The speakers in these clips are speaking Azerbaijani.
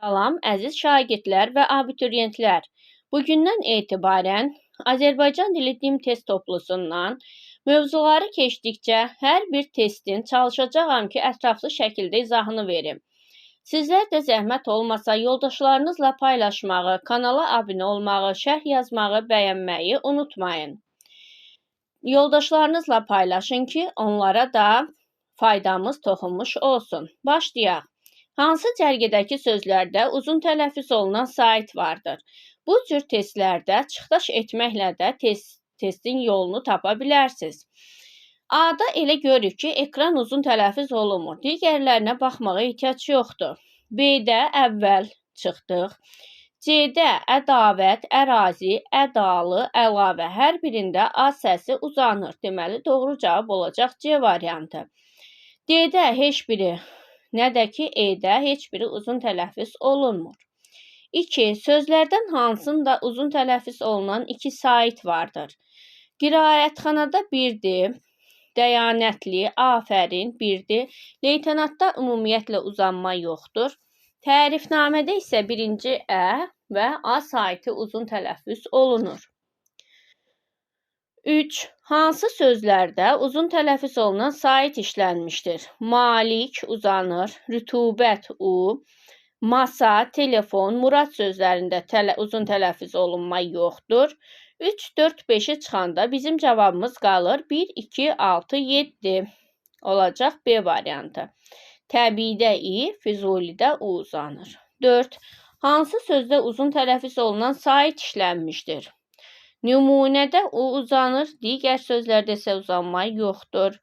Salam, əziz şagirdlər və abituriyentlər. Bugündən etibarən Azərbaycan dili dim test toplusundan mövzuları keçdikcə hər bir testin çalışacağam ki, ətraflı şəkildə izahını verim. Sizlər də zəhmət olmasa yoldaşlarınızla paylaşmağı, kanala abunə olmağı, şərh yazmağı, bəyənməyi unutmayın. Yoldaşlarınızla paylaşın ki, onlara da faydamız toxunmuş olsun. Başlayaq. Hansı cərgədəki sözlərdə uzun tələffüz olunan sait vardır? Bu cür testlərdə çıxdaş etməklə də testin yolunu tapa bilərsiniz. A-da elə görürük ki, ekran uzun tələffüz olunmur. Digərlərinə baxmağa ehtiyac yoxdur. B-də əvvəl çıxdıq. C-də ədavət, ərazi, ədalı, əlavə hər birində A səsi uzanır. Deməli, doğru cavab olacaq C variantı. D-də heç biri nə də ki, E-də heç biri uzun tələffüz olunmur. 2. Sözlərdən hansında uzun tələffüz olunan iki sait vardır? Qiraətxanada birdir, dəyanətli, afərin birdir, leytenantda ümumiyyətlə uzanma yoxdur. Tərifnamədə isə birinci Ə və A saiti uzun tələffüz olunur. 3. Hansı sözlərdə uzun tələffüz olunan sait işlənmişdir? Malik uzanır, rütubət U, masa, telefon, murad sözlərində uzun tələffüz olunma yoxdur. 3, 4, 5-i çıxanda bizim cavabımız qalır 1, 2, 6, 7 olacaq B variantı. Təbiidə I, Füzulidə U uzanır. 4. Hansı sözdə uzun tələffüz olunan sait işlənmişdir? Nümunədə U uzanır, digər sözlərdə isə uzanma yoxdur.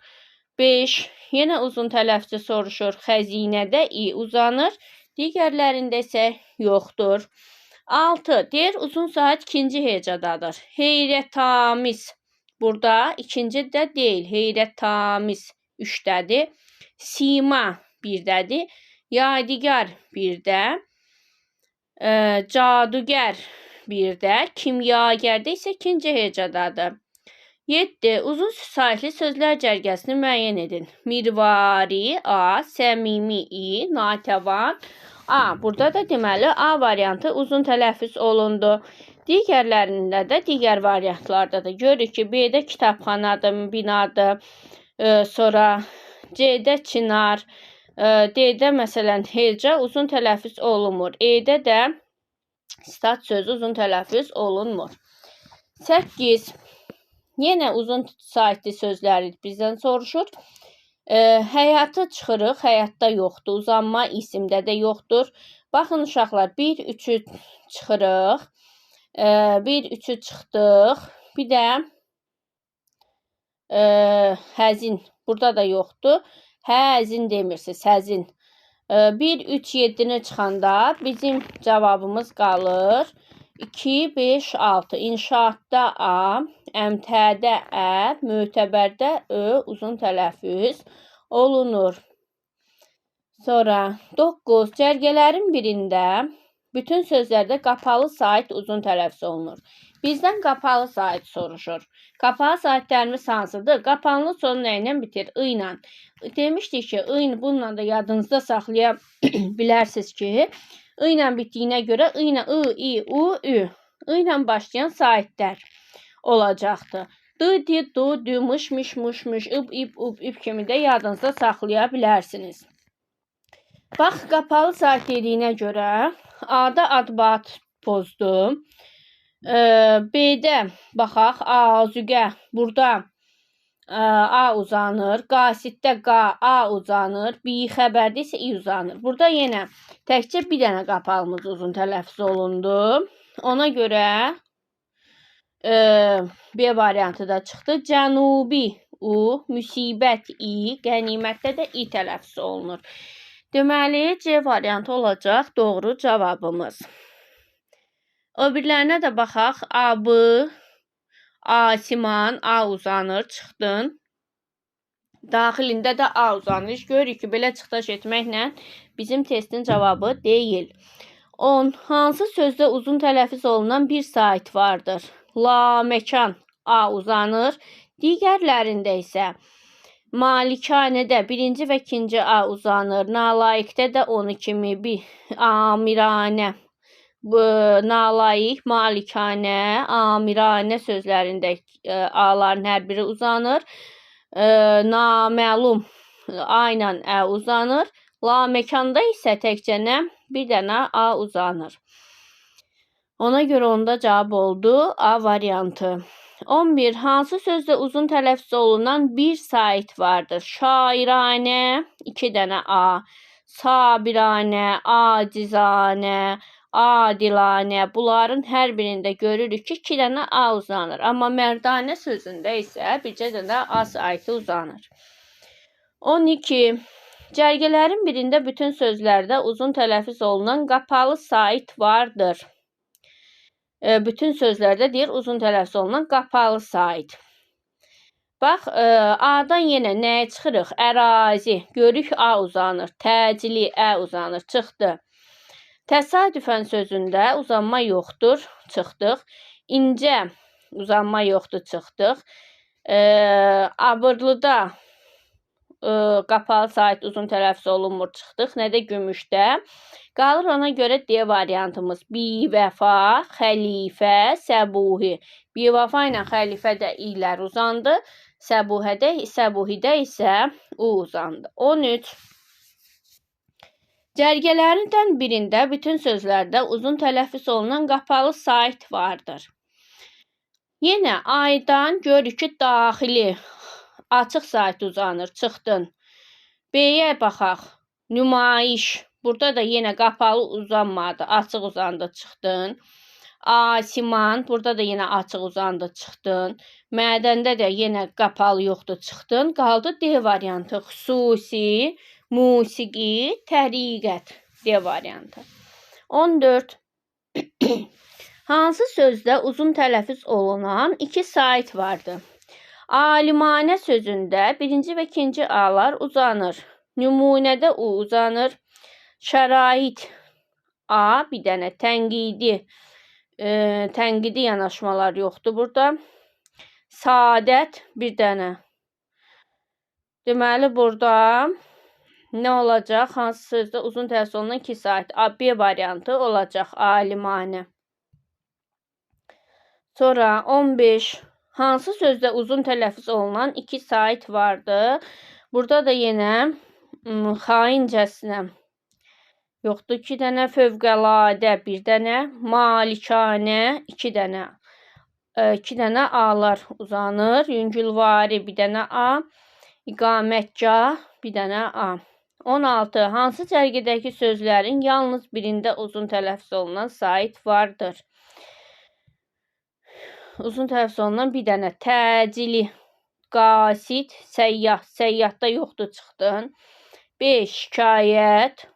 5. Yenə uzun tələffüzü soruşur. Xəzinədə I uzanır, digərlərində isə yoxdur. 6. Deyir, uzun sait ikinci hecadadır. Heyrətamiz. Burada ikinci də deyil. Heyrətamiz 3-dədir. Sima 1-dədir. Yadigar 1-də. Cadugər 1-də. Kimyagərdə isə ikinci hecadadır. 7. Uzun saitli sözlər cərgəsini müəyyən edin. Mirvari A, səmimi I, natəvan A. Burada da deməli A variantı uzun tələffüz olundu. Digərlərində də, digər variantlarda da görürük ki, B-də kitabxanadır, binadır, sonra C-də Çinar, D-də məsələn Heca uzun tələffüz olunmur. E-də də stat sözü uzun tələffüz olunmur. 8. Yenə uzun saitli sözləri bizdən soruşur. Həyatı çıxırıq, həyatda yoxdur. Uzanma isimdə də yoxdur. Baxın uşaqlar, 1, 3-ü çıxırıq. 1, 3-ü çıxdıq. Bir də həzin. Burada da yoxdur. Həzin demirsiniz, həzin. 1, 3, 7-ni çıxanda bizim cavabımız qalır. 2, 5, 6. İnşaatda A, əmtədə Ə, mötəbərdə Ö uzun tələffüz olunur. Sonra 9. Cərgələrin birində bütün sözlərdə qapalı sait uzun tələffüz olunur. Bizdən qapalı sait soruşur. Qapalı saitlərimiz hansıdır? Qapanlı sonu nə ilə bitir? I ilə. Demişdik ki, I bununla da yadınızda saxlaya bilərsiniz ki, I ilə bitdiyinə görə I ilə I, I, U, Ü. I ilə başlayan saitlər olacaqdır. D, di, du, dü, mış, miş, muş, muş, ıb, ib, ub, ib kimi də yadınızda saxlaya bilərsiniz. Bax, qapalı sait dediyinə görə A-da adbat pozdur. B-də baxaq, azüqə burada A uzanır. Qasiddə Qa, A uzanır. Bixəbərdə isə I uzanır. Burada yenə təkcə bir dənə qapalımız uzun tələffüz olundu. Ona görə B variantı da çıxdı. Cənubi U, müsibət I, qənimətdə də I tələffüz olunur. Deməli, C variantı olacaq doğru cavabımız. O birlərinə də baxaq. A-bı, Asiman, A uzanır, çıxdın. Daxilində də A uzanır. Görürük ki, belə çıxdaş etməklə bizim testin cavabı deyil. 10. Hansı sözdə uzun tələffüz olunan bir sait vardır? La, məkan, A uzanır. Digərlərində isə Malikanədə birinci və ikinci A uzanır. Nalayiqdə də onu kimi bir amiranə. Nalayiq, malikanə, amiranə sözlərində A-ların hər biri uzanır. Naməlum A ilə Ə uzanır. Laməkanda isə təkcə bir dənə A uzanır. Ona görə onda cavab oldu A variantı. 11. Hansı sözdə uzun tələffüz olunan bir sait vardır? Şairanə, 2 dənə A. Sabiranə, acizanə, adilanə. Bunların hər birində görürük ki, 2 dənə A uzanır. Amma mərdanə sözündə isə bircə dənə A saiti uzanır. 12. Cərgələrin birində bütün sözlərdə uzun tələffüz olunan qapalı sait vardır. Bütün sözlərdə deyir uzun tələffüz olunan qapalı sait. Bax, A-dan yenə nəyə çıxırıq? Ərazi. Görürük A uzanır. Təcili Ə uzanır. Çıxdı. Təsadüfən sözündə uzanma yoxdur. Çıxdıq. İncə uzanma yoxdur. Çıxdıq. Abırlıda qapalı sait uzun tələffüz olunmur. Çıxdıq. Nədə? Gümüşdə. Qalır ona görə D variantımız. Bivəfa, xəlifə, səbuhi. Bivəfa ilə xəlifə də İlər uzandı. Səbuhidə isə U uzandı. 13. Cərgələrindən birində bütün sözlərdə uzun tələffüz olunan qapalı sait vardır. Yenə Aydan görürük ki, daxili açıq sait uzanır. Çıxdın. B-yə baxaq. Nümayiş. Burada da yenə qapalı uzanmadı. Açıq uzandı. Çıxdın. Asiman. Burada da yenə açıq uzandı. Çıxdın. Mədəndə də yenə qapalı yoxdur. Çıxdın. Qaldı D variantı. Xüsusi, musiqi, təriqət. D variantı. 14. Hansı sözdə uzun tələffüz olunan 2 sait vardır? Alimanə sözündə birinci və ikinci A-lar uzanır. Nümunədə U uzanır. Şərait A, bir dənə tənqidi yanaşmalar yoxdur burada. Saadət bir dənə. Deməli burada nə olacaq? Hansı sözdə uzun tələffüz olunan 2 sait? B variantı olacaq. Alimanə. Sonra 15. Hansı sözdə uzun tələffüz olunan 2 sait vardı? Burada da yenə xaincəsinə. Yoxdur 2 dənə, fövqəladə 1 dənə, malikanə 2 dənə. 2 dənə A-lar uzanır. Yüngülvari 1 dənə A. İqamətgah 1 dənə A. 16. Hansı cərgədəki sözlərin yalnız birində uzun tələffüz olunan sait vardır? Uzun tələffüz olunan bir dənə. Təcili, qasid, səyyah. Səyyahda yoxdur. Çıxdın. 5. Şikayət.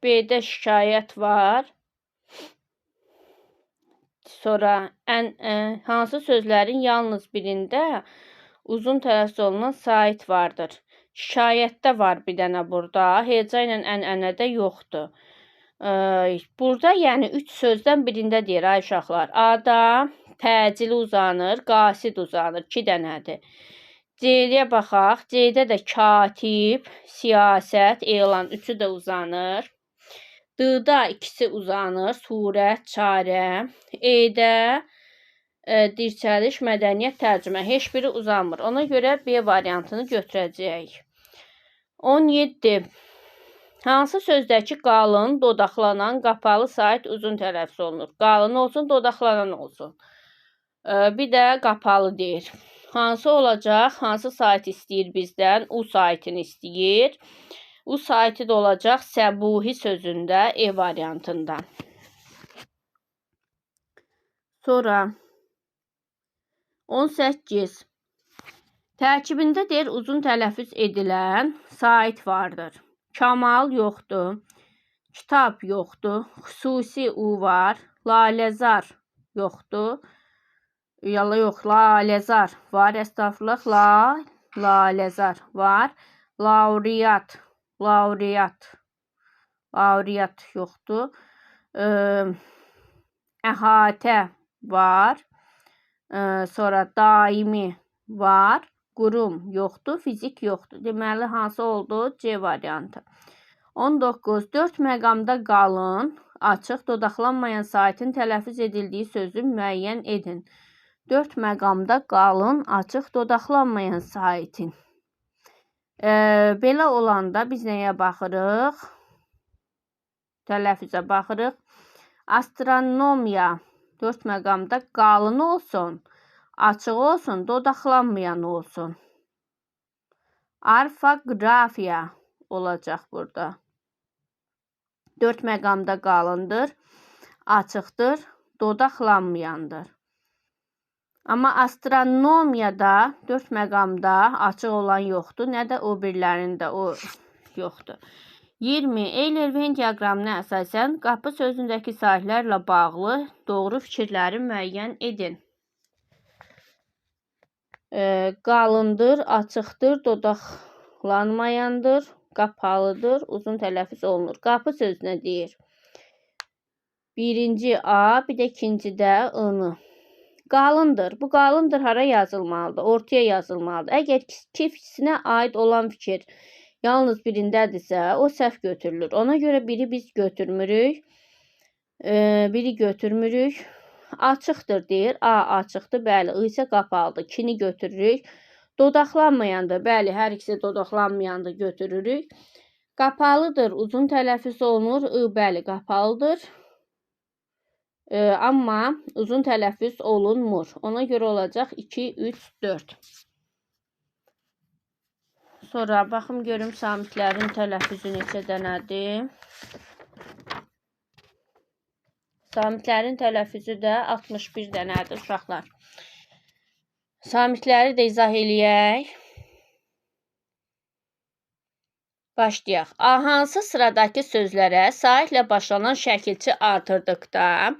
B-də şikayət var. Sonra hansı sözlərin yalnız birində uzun tələffüz olunan sait vardır? Şikayətdə var bir dənə burada. Heca ilə ənənədə yoxdur. Burada yəni 3 sözdən birində deyir ay uşaqlar. A-da təcili uzanır, qasid uzanır. 2 dənədir. C-yə baxaq. C-də də katib, siyasət, elan 3-ü də uzanır. D-da ikisi uzanır. Surət, çarə. E-də dirçəliş, mədəniyyət, tərcümə. Heç biri uzanmır. Ona görə B variantını götürəcəyik. 17. Hansı sözdəki qalın, dodaqlanan, qapalı sait uzun tələffüz olunur? Qalın olsun, dodaqlanan olsun. Bir də qapalı deyir. Hansı olacaq? Hansı sait istəyir bizdən? U saitini istəyir. U saiti də olacaq səbuhi sözündə E variantında. Sonra 18. Tərkibində deyir uzun tələffüz edilən sait vardır. Kamal yoxdur. Kitab yoxdur. Xüsusi U var. Laləzar yoxdur. Yala yox. Laləzar var. Estağfurullah. Laləzar var. Laureat. Laureat yoxdur. Əhatə var. Sonra daimi var. Qurum yoxdur, fizik yoxdur. Deməli, hansı oldu? C variantı. 19. 4 məqamda qalın, açıq, dodaqlanmayan saitin tələffüz edildiyi sözü müəyyən edin. 4 məqamda qalın, açıq, dodaqlanmayan saitin. Belə olanda biz nəyə baxırıq? Tələffüzə baxırıq. Astronomiya 4 məqamda qalın olsun, açıq olsun, dodaqlanmayan olsun. Orfoqrafiya olacaq burada. 4 məqamda qalındır, açıqdır, dodaqlanmayandır. Amma astronomiyada 4 məqamda açıq olan yoxdur, nə də o birlərində o yoxdur. 20. Eyler-Venn diaqramına əsasən qapı sözündəki sahələrlə bağlı doğru fikirləri müəyyən edin. Qalındır, açıqdır, dodaqlanmayandır, qapalıdır, uzun tələffüz olunur. Qapı sözünə deyir. Birinci A, bir də ikincidə I-nı. Qalındır. Bu qalındır hara yazılmalıdır? Ortaya yazılmalıdır. Əgər ikisinə aid olan fikir yalnız birindədirsə, o səhv götürülür. Ona görə biri biz götürmürük. Biri götürmürük. Açıqdır deyir. A açıqdır. Bəli. I isə qapalıdır. 2-ni götürürük. Dodaqlanmayandır. Bəli, hər ikisi dodaqlanmayandır. Götürürük. Qapalıdır. Uzun tələffüz olunur. I bəli qapalıdır. Amma uzun tələffüz olunmur. Ona görə olacaq 2, 3, 4. Sonra baxım görüm samitlərin tələffüzü neçə dənədir. Samitlərin tələffüzü də 61 dənədir uşaqlar. Samitləri də izah eləyək. Başlayaq. A hansı sıradakı sözlərə saitlə başlanan şəkilçi artırdıqda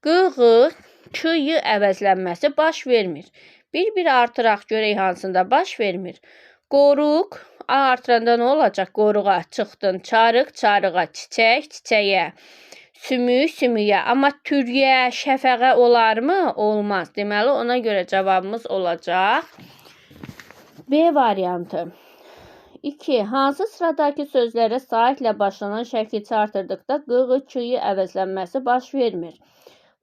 q-ğı, k-yı əvəzlənməsi baş vermir. Bir-bir artıraq görək hansında baş vermir. Qoruq, A artıranda nə olacaq? Qoruğa, çıxdın, çarıq, çarığa, çiçək, çiçəyə, sümük, sümüyə. Amma türyə, şəfəqə olarmı? Olmaz. Deməli, ona görə cavabımız olacaq B variantı. 2. Hansı sıradakı sözlərə saitlə başlanan şəkilçi artırdıqda q-ğı, k-yı əvəzlənməsi baş vermir.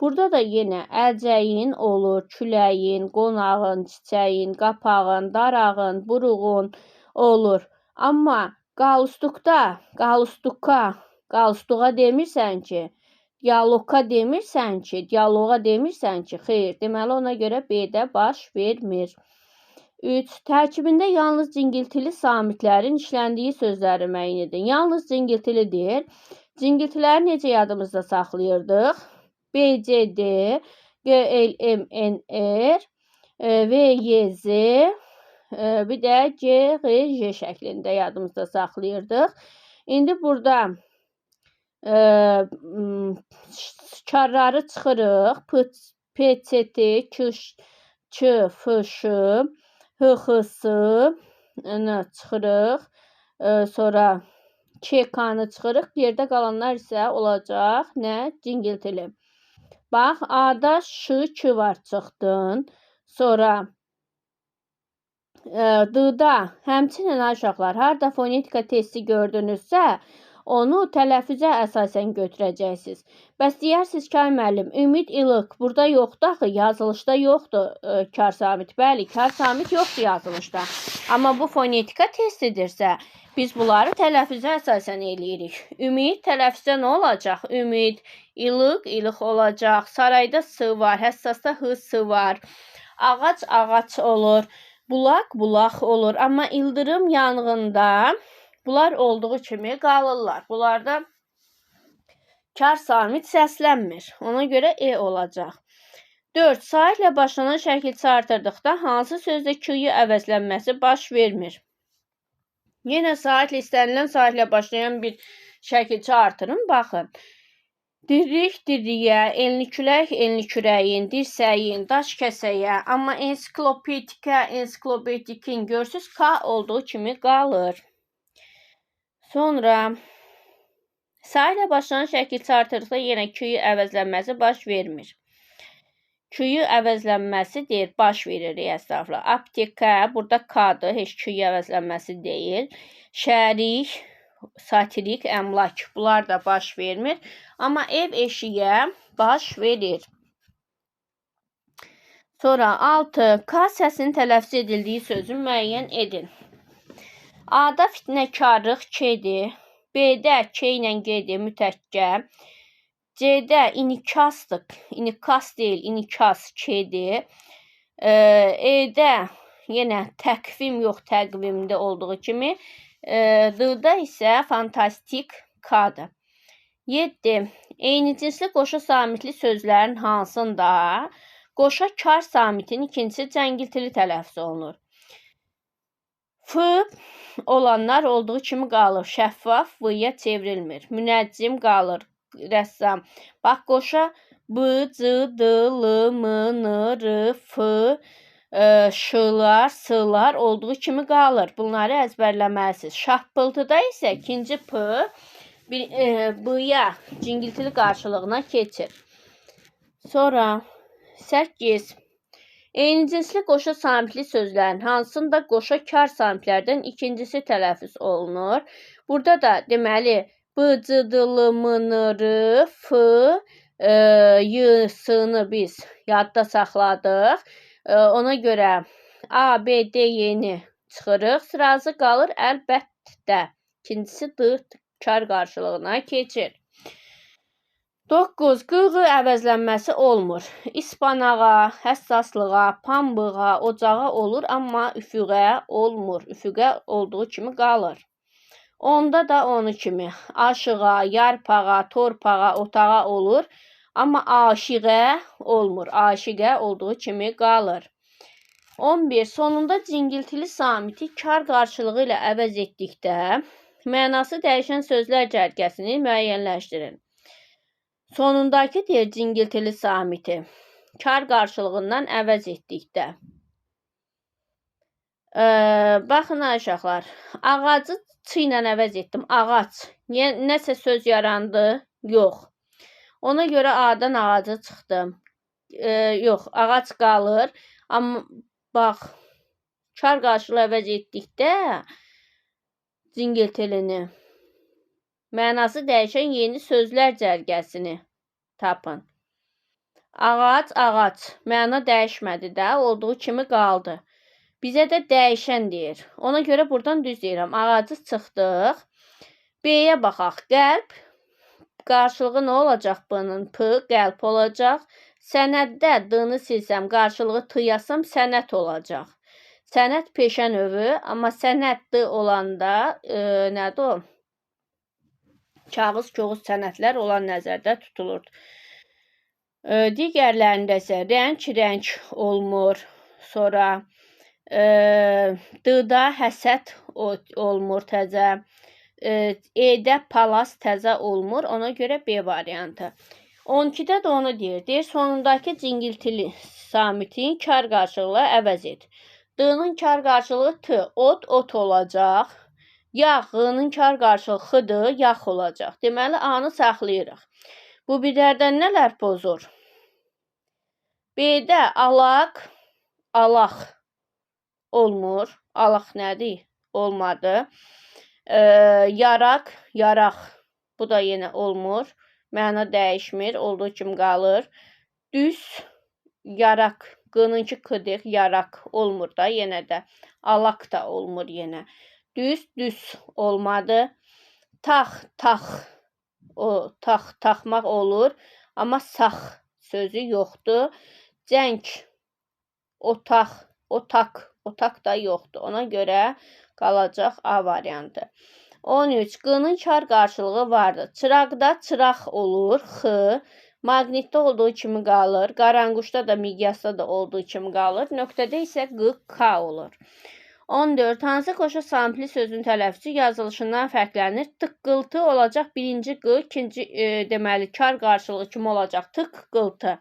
Burada da yenə əlcəyin olur, küləyin, qonağın, çiçəyin, qapağın, darağın, buruğun olur. Amma qalustuqa demirsən ki, dialoqa demirsən ki, xeyr. Deməli, ona görə B-də baş vermir. 3. Tərkibində yalnız cingiltili samitlərin işləndiyi sözləri müəyyən edin. Yalnız cingiltilidir. Cingiltiləri necə yadımızda saxlayırdıq? B, C, D, G, L, M, N, R, V, Y, Z, bir də G, G, J şəklində yadımızda saxlayırdıq. İndi burada karları çıxırıq. P, C, T, K, F, Ş, H-X-ını çıxırıq. Sonra K-K-nı çıxırıq. Yerdə qalanlar isə olacaq nə? Cingiltili. Bax, A-da Ş, K var, çıxdın. Sonra D-da həmçinin uşaqlar, harda fonetika testi gördünüzsə, onu tələffüzə əsasən götürəcəksiniz. Bəs deyərsiniz ki, ay müəllim, ümid ilıq burada yoxdur axı, yazılışda yoxdur kar samit. Bəli, kar samit yoxdur yazılışda. Amma bu fonetika testidirsə, biz bunları tələffüzə əsasən eləyirik. Ümid tələffüzə nə olacaq? Ümid, ilıq olacaq. Sarayda S var, həssasda H-sı var. Ağac olur. Bulaq olur. Amma ildırım yanğında bunlar olduğu kimi qalırlar. Bunlarda kar samit səslənmir. Ona görə E olacaq. 4. Saitlə başlanan şəkilçi artırdıqda hansı sözdə Q-yu əvəzlənməsi baş vermir? Yenə saitlə istənilən saitlə başlayan bir şəkilçi artırın. Baxın. Dirlik, dirliyə, enli külək, enli kürəyin, dirsəyin, daş kəsəyə. Amma ensiklopedikin görsüz K olduğu kimi qalır. Sonra saitlə başlanan şəkilçi artırdıqda yenə Q-yu əvəzlənməsi baş vermir. Küyü əvəzlənməsi deyir, baş verir, estağfurullah. Aptekə, burada K-dır, heç küyü əvəzlənməsi deyil. Şərik, satirik, əmlak, bunlar da baş vermir. Amma ev eşiyə baş verir. Sonra 6. K səsinin tələffüz edildiyi sözü müəyyən edin. A-da fitnəkarlıq K-dir. B-də K ilə G-dir, mütəkkə. C-də inikasdır. İnikas deyil, inikas K-dir. E-də yenə təqvim yox, təqvimdə olduğu kimi. D-da isə fantastik K-dır. 7. Eyni cinsli qoşa samitli sözlərin hansında qoşa kar samitin ikincisi cəngiltili tələffüz olunur? F olanlar olduğu kimi qalır. Şəffaf V-yə çevrilmir. Münəccim qalır. Rəssam. Bax, qoşa B, C, D, L, M, N, R, F, Ş-lar, S-lar olduğu kimi qalır. Bunları əzbərləməlisiniz. Şappıltıda isə ikinci P B-ya cingiltili qarşılığına keçir. Sonra 8. Eyni cinsli qoşa samitli sözlərin hansında qoşa kar samitlərdən ikincisi tələffüz olunur? Burada da deməli B, C, D, L, M, N, R, F, Y, S-nı biz yadda saxladıq. Ona görə A, B, D, Y-ni çıxırıq. Sırası qalır əlbəttə. İkincisi D kar qarşılığına keçir. 9. Qığı əvəzlənməsi olmur. İspanağa, həssaslığa, pambığa, ocağa olur, amma üfüqə olmur. Üfüqə olduğu kimi qalır. Onda da onu kimi aşığa, yarpağa, torpağa, otağa olur, amma aşiqə olmur. Aşiqə olduğu kimi qalır. 11. Sonunda cingiltili samiti kar qarşılığı ilə əvəz etdikdə mənası dəyişən sözlər cərgəsini müəyyənləşdirin. Sonundakı deyir cingiltili samiti kar qarşılığından əvəz etdikdə. Baxın uşaqlar, ağacı Ç ilə əvəz etdim. Ağac. Nəsə söz yarandı? Yox. Ona görə A-dan ağacı çıxdım. Yox, ağac qalır. Amma bax, kar qarşılığı əvəz etdikdə cingiltilini mənası dəyişən yeni sözlər cərgəsini tapın. Ağac, ağac. Məna dəyişmədi də, olduğu kimi qaldı. Bizə də dəyişən deyir. Ona görə buradan düz deyirəm. Ağacı çıxdıq. B-yə baxaq. Qəlb. Qarşılığı nə olacaq bunun? P, qəlb olacaq. Sənəddə D-ni silsəm, qarşılığı T yazsam, sənət olacaq. Sənət peşə növü, amma sənət D olanda nədir o? Kağız, koğuz sənətlər olan nəzərdə tutulur. Digərlərində isə rəng olmur. Sonra D-da həsəd olmur təzə. E-də palas təzə olmur. Ona görə B variantı. 12-də də onu deyir. Deyir, sonundakı cingiltili samitin kar qarşılığı əvəz et. D-nın kar qarşılığı T. Ot olacaq. Yağ-nın kar qarşılığı X-dır. Yağ olacaq. Deməli, A-nı saxlayırıq. Bu birlərdən nələr pozur? B-də alaq, alaq olmur. Alaq nədir? Olmadı. Yaraq, yaraq. Bu da yenə olmur. Məna dəyişmir. Olduğu kimi qalır. Düz, yaraq. Qınınki qıdıq, yaraq olmur da yenə də. Alaq da olmur yenə. Düz, düz olmadı. Tax, tax. O, tax, taxmaq olur. Amma sax sözü yoxdur. Cəng, otaq, otaq. Otaq da yoxdur. Ona görə qalacaq A variantı. 13. Qının kar qarşılığı vardır. Çıraqda çıraq olur. X. Maqnitdə olduğu kimi qalır. Qaranquşda da, miqyasda da olduğu kimi qalır. Nöqtədə isə Q, K olur. 14. Hansı qoşa samitli sözün tələffüzü yazılışından fərqlənir? Tıqqıltı olacaq birinci Q, ikinci deməli kar qarşılığı kimi olacaq? Tıqqıltı.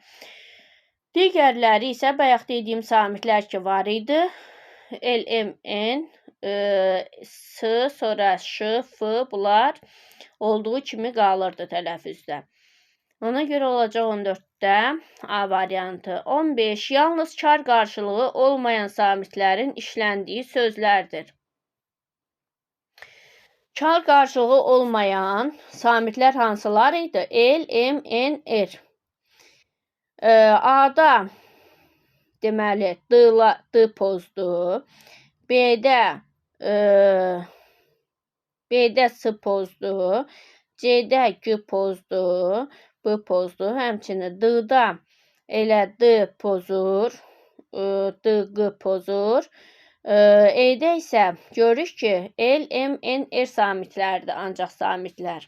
Digərləri isə bayaq dediyim samitlər ki var idi. L, M, N, S, sonra Ş, F bunlar olduğu kimi qalırdı tələffüzdə. Ona görə olacaq 14-də A variantı. 15. Yalnız kar qarşılığı olmayan samitlərin işləndiyi sözlərdir. Kar qarşılığı olmayan samitlər hansılar idi? El, M, N, R. A-da deməli D pozdur. B-də S pozdur. C-də G pozdur. B pozdur. Həmçinin D-da elə D pozur. D, G pozur. E-də isə görürük ki, L, M, N, R samitlərdir, ancaq samitlər.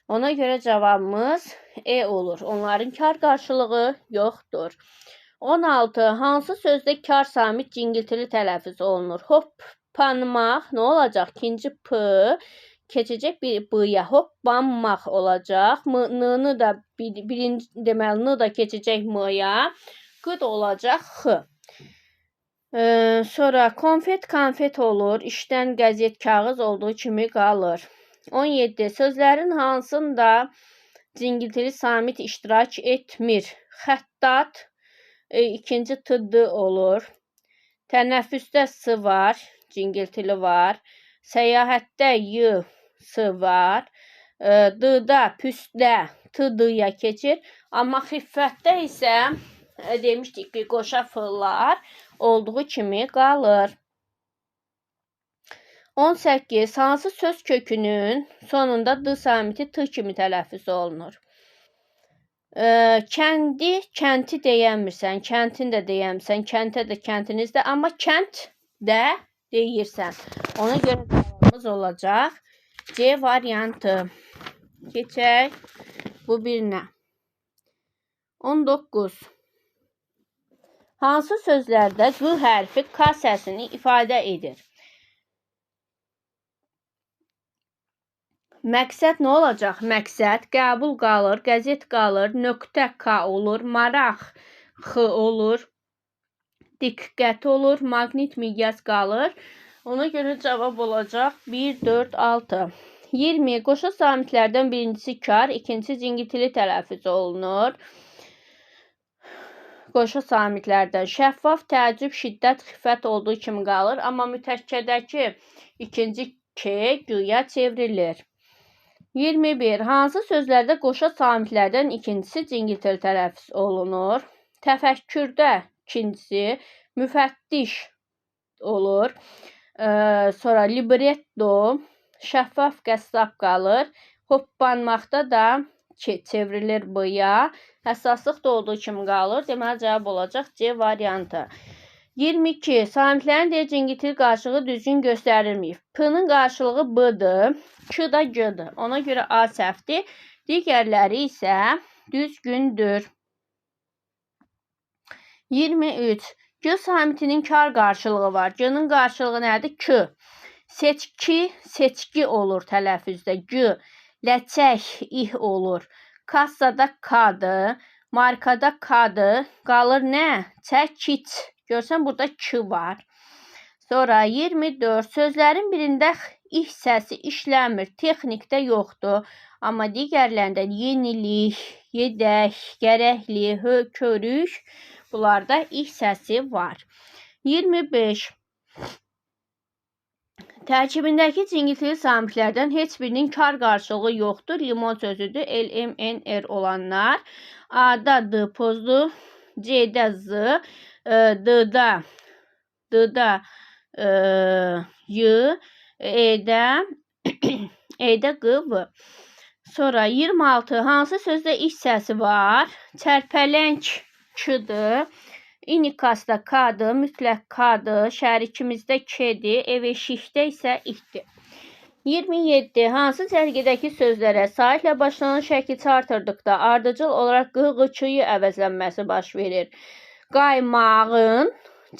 Ona görə cavabımız E olur. Onların kar qarşılığı yoxdur. 16. Hansı sözdə kar samit cingiltili tələffüz olunur? Hoppanmaq nə olacaq? İkinci P keçəcək bir B-ya. Hoppanmaq olacaq. N-nı da birinci deməli N da keçəcək M-ya. Q da olacaq X. Sonra konfet olur. İşdən qəzet kağız olduğu kimi qalır. 17. Sözlərin hansında cingiltili samit iştirak etmir? Xəttat ikinci T-D olur. Tənəffüsdə S var, cingiltili var. Səyahətdə Y, S var. D-da, püstdə T-D-ya keçir. Amma xiffətdə isə demişdik ki, qoşa f-lar olduğu kimi qalır. 18. Hansı söz kökünün sonunda D samiti T kimi tələffüz olunur? Kəndi, kənti deyəmirsən, kəntin də deyəmirsən, kəntə də kəntinizdə, amma kənd də deyirsən. Ona görə cavabımız olacaq C variantı. Keçək bu birinə. 19. Hansı sözlərdə Q hərfi K səsini ifadə edir? Məqsəd nə olacaq? Məqsəd, qəbul qalır, qəzet qalır, nöqtə K olur, maraq X olur, diqqət olur, maqnit miqyas qalır. Ona görə cavab olacaq 1, 4, 6. 20. Qoşa samitlərdən birincisi kar, ikincisi cingiltili tələffüz olunur. Qoşa samitlərdən şəffaf, təəccüb, şiddət, xiffət olduğu kimi qalır. Amma mütəkkədəki ikinci K güya çevrilir. 21. Hansı sözlərdə qoşa samitlərdən ikincisi cingiltili tələffüz olunur? Təfəkkürdə ikincisi, müfəttiş olur. Sonra libretto, şəffaf, qəssab qalır. Hoppanmaqda da çevrilir B-ya. Həssaslıq da olduğu kimi qalır. Deməli, cavab olacaq C variantı. 22. Samitlərin deyə cingiltili qarşılığı düzgün göstərilməyib. P-nın qarşılığı B-dır. Q da G-dir. Ona görə A səhvdir. Digərləri isə düzgündür. 23. G samitinin kar qarşılığı var. G-nin qarşılığı nədir? K. Seçki, seçki olur tələffüzdə. G. Ləçək, ih olur. Kassada K-dır. Markada K-dır. Qalır nə? Çəkiç. Görsən, burada K var. Sonra 24. Sözlərin birində ih səsi işləmir. Texnikdə yoxdur. Amma digərlərində yenilik, yedək, gərəkli, körük. Bunlarda ih səsi var. 25. Tərkibindəki cingiltili samitlərdən heç birinin kar qarşılığı yoxdur. Limon sözüdür. L, M, N, R olanlar. A-da D pozdur. C-də Z. D-da Y. E-də Q, V. Sonra 26. Hansı sözdə iş səsi var? Çərpələng K-dır. İnikasda K-dır. Mütləq K-dır. Şərikimizdə K-dir. Ev-eşikdə isə ihdir. 27. Hansı cərgədəki sözlərə saitlə başlanan şəkil artırdıqda ardıcıl olaraq q-q-ç-yu əvəzlənməsi baş verir? Qaymağın,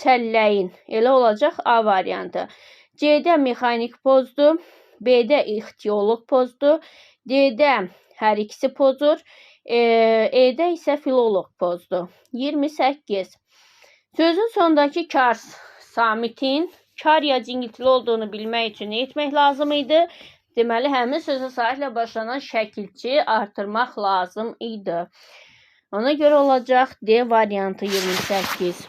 çəlləyin. Elə olacaq A variantı. C-də mexanik pozdur. B-də ixtiyolog pozdur. D-də hər ikisi pozur. E-də isə filolog pozdur. 28. Sözün sondakı kar samitin kar ya cingiltili olduğunu bilmək üçün nə etmək lazım idi? Deməli, həmin sözə saitlə başlanan şəkilçi artırmaq lazım idi. Ona görə olacaq D variantı 28.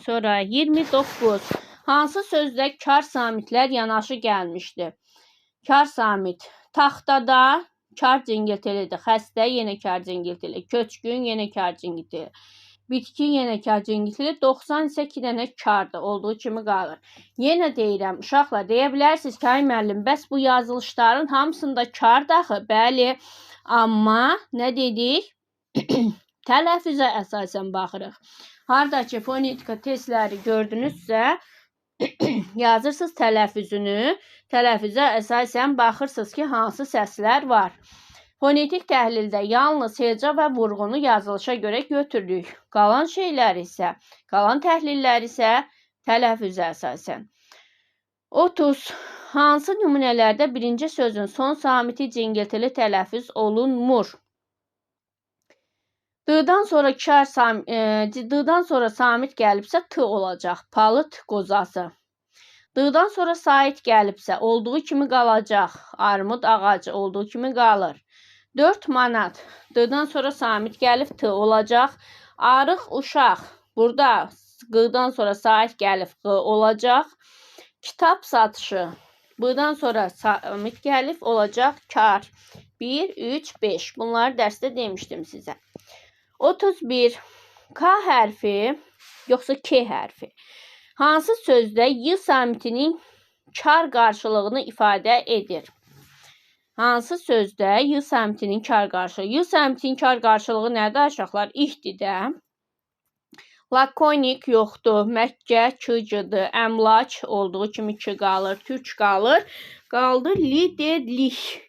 Sonra 29. Hansı sözdə kar samitlər yanaşı gəlmişdi? Kar samit. Taxtada kar cingiltilidir. Xəstə yenə kar cingiltili. Köçkün yenə kar cingiltili. Bitki yenə kar cingiltili. 90 isə 2 dənə kardır. Olduğu kimi qalır. Yenə deyirəm, uşaqlar, deyə bilərsiniz ki, ay müəllim, bəs bu yazılışların hamısında kar daxı. Bəli, amma nə dedik? Tələffüzə əsasən baxırıq. Haradakı fonetika testləri gördünüzsə, yazırsınız tələffüzünü, tələffüzə əsasən baxırsınız ki, hansı səslər var. Fonetik təhlildə yalnız heca və vurğunu yazılışa görə götürürük. Qalan təhlillər isə tələffüzə əsasən. 30. Hansı nümunələrdə birinci sözün son samiti cingiltili tələffüz olunmur? D-dan sonra samit gəlibsə T olacaq. Palıd qozası. D-dan sonra sait gəlibsə olduğu kimi qalacaq. Armud ağacı olduğu kimi qalır. 4 manat. D-dan sonra samit gəlib T olacaq. Arıq uşaq. Burada Q-dan sonra sait gəlib Q olacaq. Kitab satışı. B-dan sonra samit gəlib olacaq kar. 1, 3, 5. Bunları dərsdə demişdim sizə. 31. K hərfi yoxsa K hərfi. Hansı sözdə Y samitinin kar qarşılığını ifadə edir? Hansı sözdə Y samitinin kar qarşılığı? Y samitinin kar qarşılığı nədir aşağılar? İhdir də. Lakonik yoxdur. Məkkə K-cıdır. Əmlak olduğu kimi K qalır. Türk qalır. Qaldı liderlik.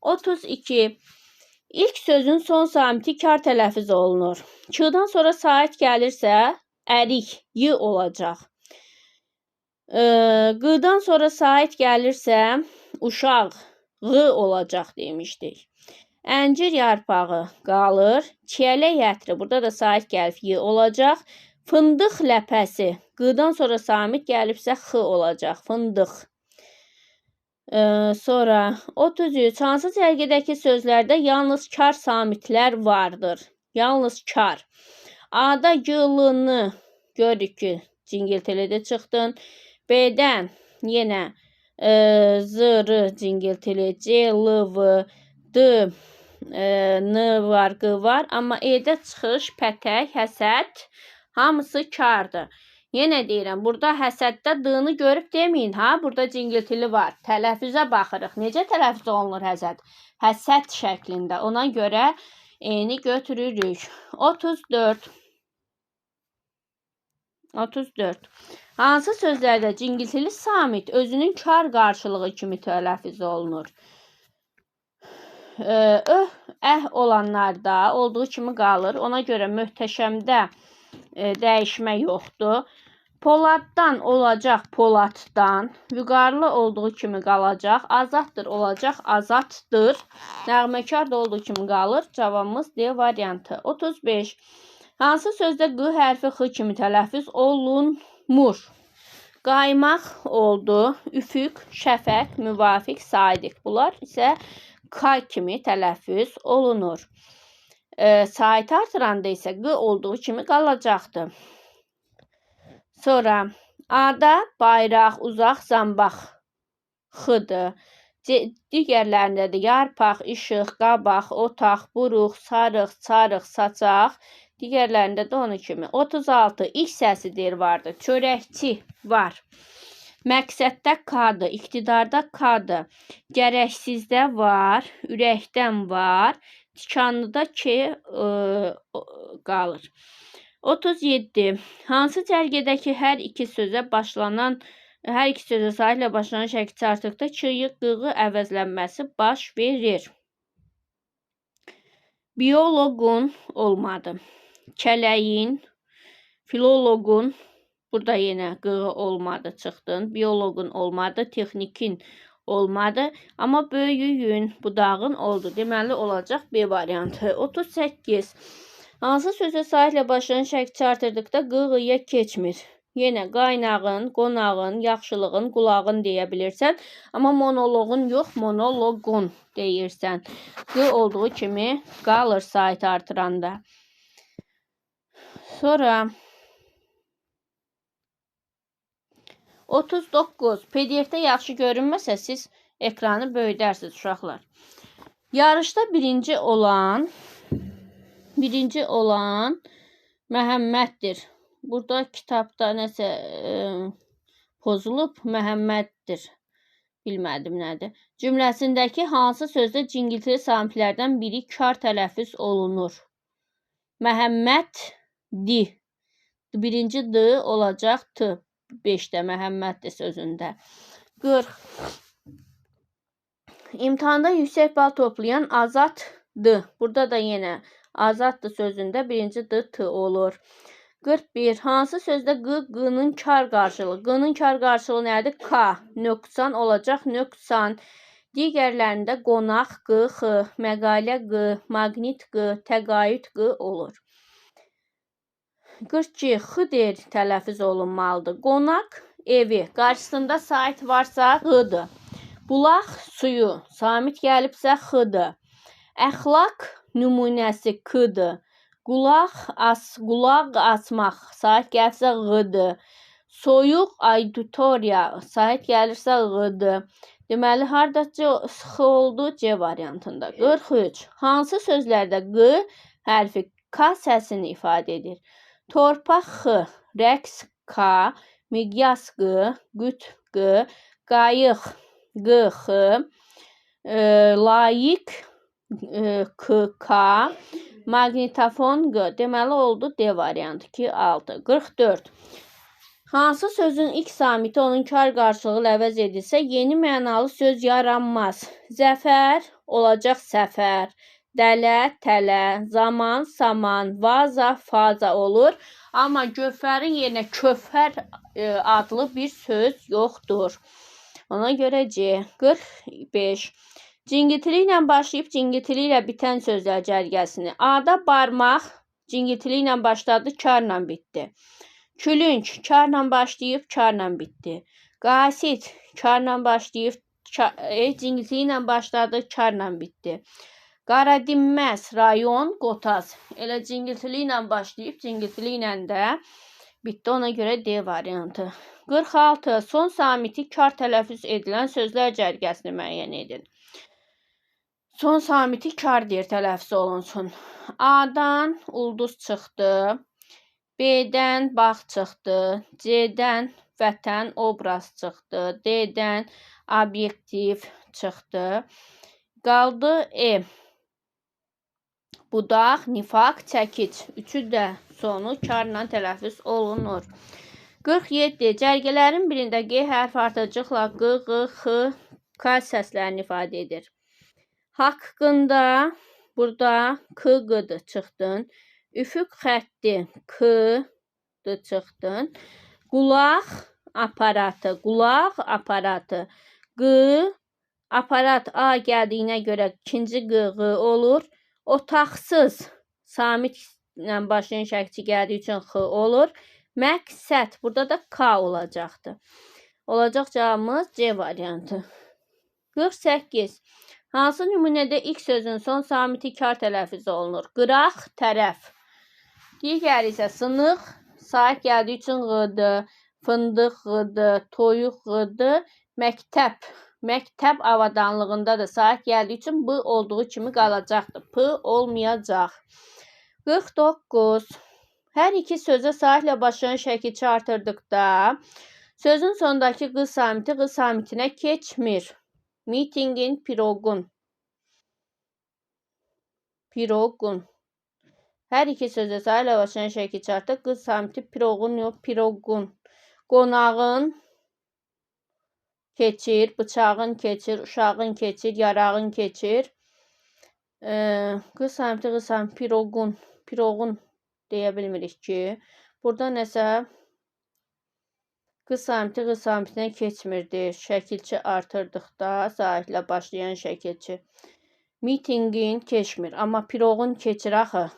32. İlk sözün son samiti kar tələffüz olunur. K-dan sonra sait gəlirsə, ərik, Y olacaq. Q-dan sonra sait gəlirsə, uşaq, Q olacaq demişdik. Əncir yarpağı qalır. Çiyələk ətri, burada da sait gəlib Y olacaq. Fındıq ləpəsi, Q-dan sonra samit gəlibsə X olacaq. Fındıq. Sonra 33. Hansı cərgədəki sözlərdə yalnız kar samitlər vardır? Yalnız kar. A-da G-lını görürük ki, cingiltilidir çıxdın. B-dən yenə Z-rı cingiltili, C, L-v, D, N var, Q var. Amma E-də çıxış, pətək, həsəd hamısı kardır. Yenə deyirəm, burada həsəddə D-nı görüb deməyin, ha? Burada cingiltili var. Tələffüzə baxırıq. Necə tələffüz olunur həsəd? Həsəd şəklində. Ona görə E-ni götürürük. 34. Hansı sözlərdə cingiltili samit özünün kar qarşılığı kimi tələffüz olunur? Olanlarda olduğu kimi qalır. Ona görə möhtəşəmdə dəyişmə yoxdur. Poladdan olacaq poladdan. Vüqarlı olduğu kimi qalacaq. Azaddır olacaq azaddır. Nəğməkar da olduğu kimi qalır. Cavabımız D variantı. 35. Hansı sözdə Q hərfi X kimi tələffüz olunmur? Qaymaq oldu. Üfüq, şəfəq, müvafiq, sadiq. Bunlar isə K kimi tələffüz olunur. Sait artıranda isə Q olduğu kimi qalacaqdır. Sonra A-da bayraq, uzaq, zambaq X-dır. Digərlərində də yarpaq, işıq, qabaq, otaq, buruq, sarıq, çarıq, saçaq. Digərlərində də onun kimi. 36. İlk səsidir vardır. Çörəkçi var. Məqsəddə K-dır. İqtidarda K-dır. Gərəksizdə var. Ürəkdən var. Tikanlıda K qalır. 37. Hansı cərgədəki hər iki sözə saitlə başlanan şəkilçi artıqda K-yı, Q-ğı əvəzlənməsi baş verir? Bioloqun olmadı. Kələyin, filoloqun, burada yenə Q-ğı olmadı, çıxdın. Bioloqun olmadı, texnikin olmadı. Amma böyüyün, budağın oldu. Deməli olacaq B variantı. 38. Hansı sözə saitlə başlayan şəkilçi artırdıqda Q-ğıya keçmir? Yenə qaynağın, qonağın, yaxşılığın, qulağın deyə bilirsən. Amma monoloqun yox, monoloqun deyirsən. Q olduğu kimi qalır sayt artıranda. Sonra 39. PDF-də yaxşı görünməsə siz ekranı böyüdərsiniz uşaqlar. Yarışda birinci olan Məhəmməddir. Burada kitabda nəsə pozulub, Məhəmməddir. Bilmədim nədir. Cümləsindəki hansı sözdə cingiltili samitlərdən biri kar tələffüz olunur? Məhəmməd-di. Birinci D olacaq T. 5-də Məhəmməddir sözündə. 40. İmtahanda yüksək bal toplayan Azaddır. Burada da yenə Azaddır sözündə birinci D T olur. 41. Hansı sözdə Q'nın kar qarşılığı? Q'nın kar qarşılığı nədir? K. Nöqsan olacaq. Nöqsan. Digərlərində qonaq Q, X, məqalə Q, maqnit Q, təqaüd Q olur. 42. Xıdır tələffüz olunmalıdır. Qonaq evi. Qarşısında sait varsa Q'dır. Bulaq suyu. Samit gəlibsə X'dır. Əxlaq nümunəsi K'dır. Qulaq asmaq. Sait gəlirsə Q'dır. Soyuq auditoriya. Sait gəlirsə Q'dır. Deməli, harda X oldu? C variantında. 43. Hansı sözlərdə Q hərfi K səsini ifadə edir? Torpaq X, rəqs K, miqyas Q, qütb Q, qayıq Q, X, layiq K, maqnitofon Q. Deməli oldu D variantı 2, 6. 44. Hansı sözün ilk samiti onun kar qarşılığı əvəz edilsə, yeni mənalı söz yaranmaz. Zəfər olacaq səfər. Dələ, tələ, zaman, saman, vaza, faza olur. Amma gövhərin yerinə köfər adlı bir söz yoxdur. Ona görə C. 45. Cingiltili ilə başlayıb cingiltili ilə bitən sözlər cərgəsini. A-da barmaq cingiltili ilə başladı, karla bitdi. Külünk karla başlayıb, karla bitdi. Qasid karla başlayıb, cingiltili ilə başladı, karla bitdi. Qaradinməz, rayon, Qotaz. Elə cingiltili ilə başlayıb, cingiltili ilə də bitdi. Ona görə D variantı. 46. Son samiti kar tələffüz edilən sözlər cərgəsini müəyyən edin. Son samiti kar deyir tələffüz olunsun. A-dan ulduz çıxdı. B-dən bağ çıxdı. C-dən vətən, obraz çıxdı. D-dən obyektiv çıxdı. Qaldı E. Budaq, nifaq, çəkic. Üçü də sonu karla tələffüz olunur. 47. Cərgələrin birində G hərfi artıcıqla Q, Q, X, K səslərini ifadə edir. Haqqında burada K, Q'dır çıxdın. Üfüq xətti K-dır çıxdın. Qulaq aparatı, qulaq aparatı. Q, aparat A gəldiyinə görə ikinci Q, Q olur. Otaqsız, samit ilə başlayan şəkilçi gəldiyi üçün X olur. Məqsəd, burada da K olacaqdır. Olacaq cavabımız C variantı. 48. Hansı nümunədə ilk sözün son samiti kar tələffüz olunur? Qıraq, tərəf. Digəri isə sınıq, sait gəldiyi üçün Q-dır. Fındıq Q-dır, toyuq Q-dır. Məktəb. Məktəb avadanlığında da sait gəldiyi üçün B olduğu kimi qalacaqdır. P olmayacaq. 49. Hər iki sözə saitlə başlayan şəkilçi artırdıqda sözün sonundakı Q samiti Q samitinə keçmir. Mitingin, piroqun. Piroqun. Hər iki sözə saitlə başlayan şəkilçi artıq Q samiti piroqun yox, piroqun. Qonağın keçir, bıçağın keçir, uşağın keçir, yarağın keçir. Q samiti, Q samiti, piroqun. Piroqun deyə bilmirik ki. Burada nəsə Q samiti, Q samitinə keçmirdi. Şəkilçi artırdıqda saitlə başlayan şəkilçi. Mitingin keçmir. Amma piroqun keçir axı.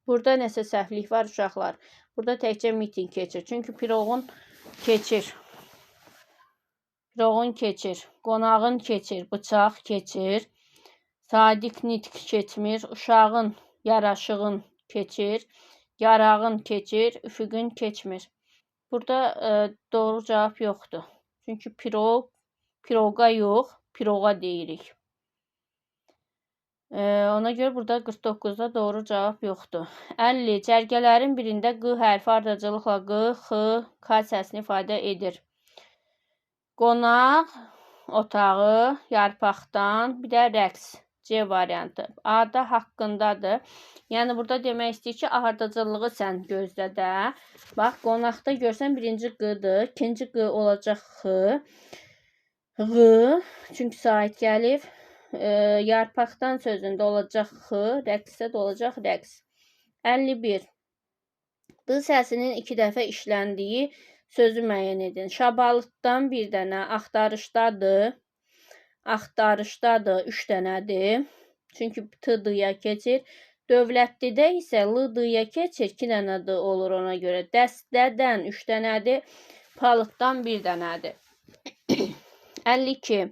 Burada nəsə səhvlik var uşaqlar. Burada təkcə miting keçir. Çünki piroqun keçir. Piroğun keçir. Qonağın keçir. Bıçaq keçir. Sadiq nitq keçmir. Uşağın, yaraşığın keçir. Yarağın keçir. Üfüqün keçmir. Burada doğru cavab yoxdur. Çünki piroq, piroqa yox, piroğa deyirik. Ona görə burada 49-da doğru cavab yoxdur. 50. Cərgələrin birində q hərfi ardıcılıqla q, x, k səsini ifadə edir. Qonaq, otağı, yarpaqdan, bir də rəqs. C variantı. A-da haqqındadır. Yəni burada demək istəyir ki, ardıcılığı sən gözlə də. Bax, qonaqda görsən birinci q-dır, ikinci q olacaq x, ğ, çünki sait gəlib. Yarpaqdan sözündə olacaq x, rəqsdə də olacaq rəqs. 51. D səsinin 2 dəfə işləndiyi sözü müəyyən edin. Şabalıtdan bir dənə, axtarışdadır. Axtarışdadır 3 dənədir. Çünki t-dıya keçir. Dövlətlidə isə l-dıya keçir 2 dənədir olur ona görə. Dəstədən 3 dənədir. Palıtdan 1 dənədir. 52.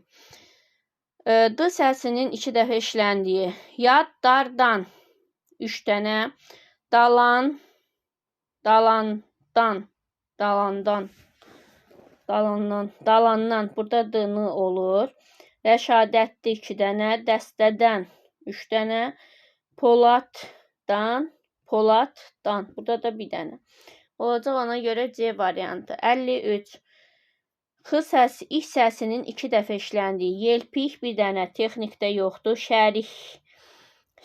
D səsinin 2 dəfə işləndiyi. Yad, dardan 3 dənə. Dalan, dalandan, dalandan, dalandan, dalandan. Burada d-nı olur. Rəşadətli 2 dənə. Dəstədən 3 dənə. Poladdan, poladdan. Burada da 1 dənə. Olacaq ona görə C variantı. 53. X səsi, İ səsinin 2 dəfə işləndiyi. Yelpik 1 dənə. Texnikdə yoxdur. Şərik,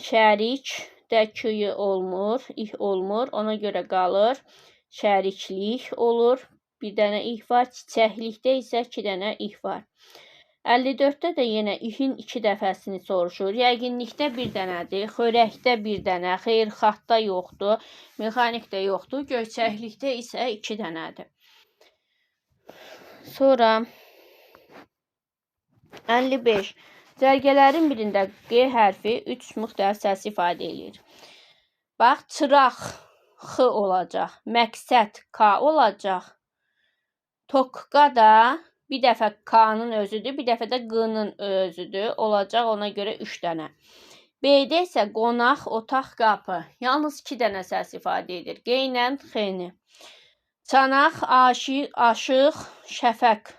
şərik də k olmur, İ olmur. Ona görə qalır. Şəriklik olur. 1 dənə İ var. Çiçəklikdə isə 2 dənə İ var. 54-də də yenə İ-in 2 dəfəsini soruşur. Yəqinlikdə 1 dənədir. Xörəkdə 1 dənə. Xeyirxahda yoxdur. Mexanikdə yoxdur. Göyçəklikdə isə 2 dənədir. Sonra 55. Cərgələrin birində G hərfi 3 müxtəlif səs ifadə edir. Bax, çıraq X olacaq. Məqsəd K olacaq. Tokka da bir dəfə K-nın özüdür, bir dəfə də Q-nın özüdür. Olacaq ona görə 3 dənə. B-də isə qonaq, otaq, qapı. Yalnız 2 dənə səs ifadə edir. Q ilə X-ni. Çanaq, aşıq, şəfəq.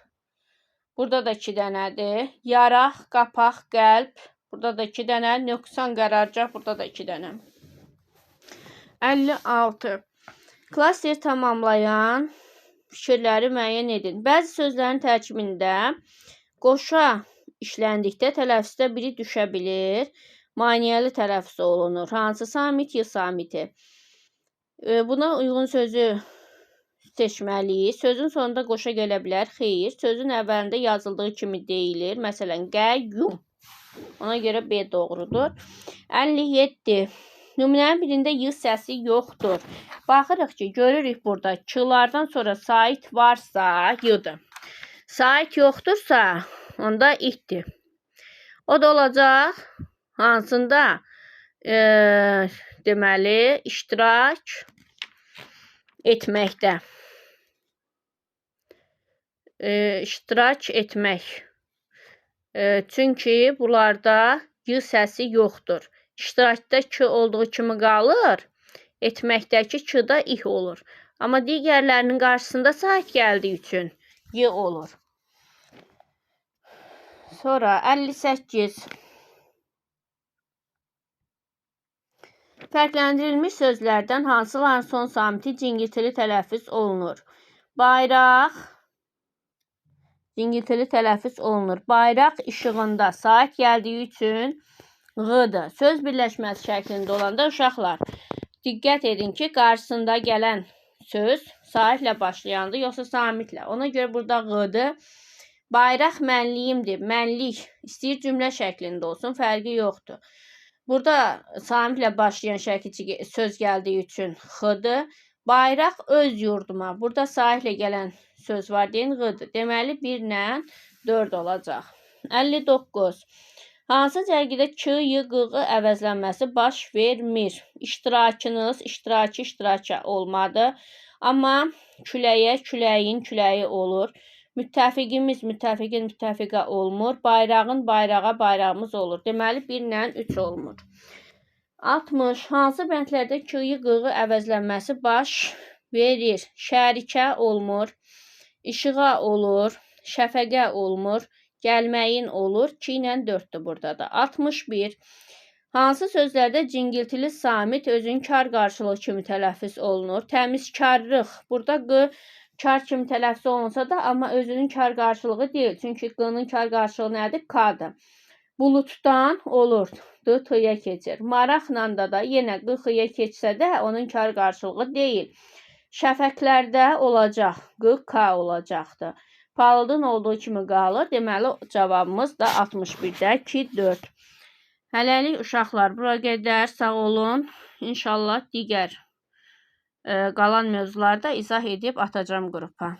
Burada da 2 dənədir. Yaraq, qapaq, qəlb. Burada da 2 dənə. Nöqsan, qərargah. Burada da 2 dənə. 56. Klaster tamamlayan fikirləri müəyyən edin. Bəzi sözlərin tərkibində qoşa işləndikdə tələffüzdə biri düşə bilir. Maniyəli tələffüz olunur. Hansı samit, Y samiti. Buna uyğun sözü seçməliyik. Sözün sonunda qoşa gələ bilər. Xeyr. Sözün əvvəlində yazıldığı kimi deyilir. Məsələn, qəyyum. Ona görə B doğrudur. 57. Nümunənin birində Y səsi yoxdur. Baxırıq ki, görürük burada K-lardan sonra sait varsa Y-dır. Sait yoxdursa onda İ-dir. O da olacaq hansında deməli iştirak etməkdə. İştirak etmək. Çünki bunlarda Y səsi yoxdur. İştirakda K olduğu kimi qalır. Etməkdəki K-da İ olur. Amma digərlərinin qarşısında sait gəldiyi üçün Y olur. Sonra 58. Fərqləndirilmiş sözlərdən hansıların son samiti cingiltili tələffüz olunur? Bayraq cingiltili tələffüz olunur. Bayraq işığında sait gəldiyi üçün Ğ-dır. Söz birləşməsi şəklində olanda uşaqlar diqqət edin ki, qarşısında gələn söz saitlə başlayandır, yoxsa samitlə. Ona görə burada Ğ-dır. Bayraq mənliyimdir. Mənlik istəyir cümlə şəklində olsun, fərqi yoxdur. Burada samitlə başlayan şəkilçi söz gəldiyi üçün X-dır. Bayraq öz yurduma. Burada saitlə gələn söz var deyin Ğ-dır. Deməli 1 ilə 4 olacaq. 59. Hansı cərgədə k, y, q əvəzlənməsi baş vermir? İştirakınız iştiraki olmadı. Amma küləyə küləyin küləyi olur. Müttəfiqimiz müttəfiqə olmur. Bayrağın bayrağımız olur. Deməli 1 ilə 3 olmur. 60. Hansı bəndlərdə k, y, q əvəzlənməsi baş verir? Şərikə olmur. İşığa olur. Şəfəqə olmur. Gəlməyin olur. 2 ilə 4'dür burada da. 61. Hansı sözlərdə cingiltili samit özünün kar qarşılığı kimi tələffüz olunur? Təmizkarlıq. Burada q kar kimi tələffüz olunsa da, amma özünün kar qarşılığı deyil. Çünki q'nın kar qarşılığı nədir? K'dır. Buluddan olur. D, t-yə keçir. Maraqla da yenə q, x-yə keçsə də onun kar qarşılığı deyil. Şəfəqlərdə olacaq. Q, k olacaqdır. Palıdın olduğu kimi qalır. Deməli, cavabımız da 61-də 2, 4. Hələlik uşaqlar bura qədər. Sağ olun. İnşallah digər qalan mövzularda izah edib atacağım qrupa.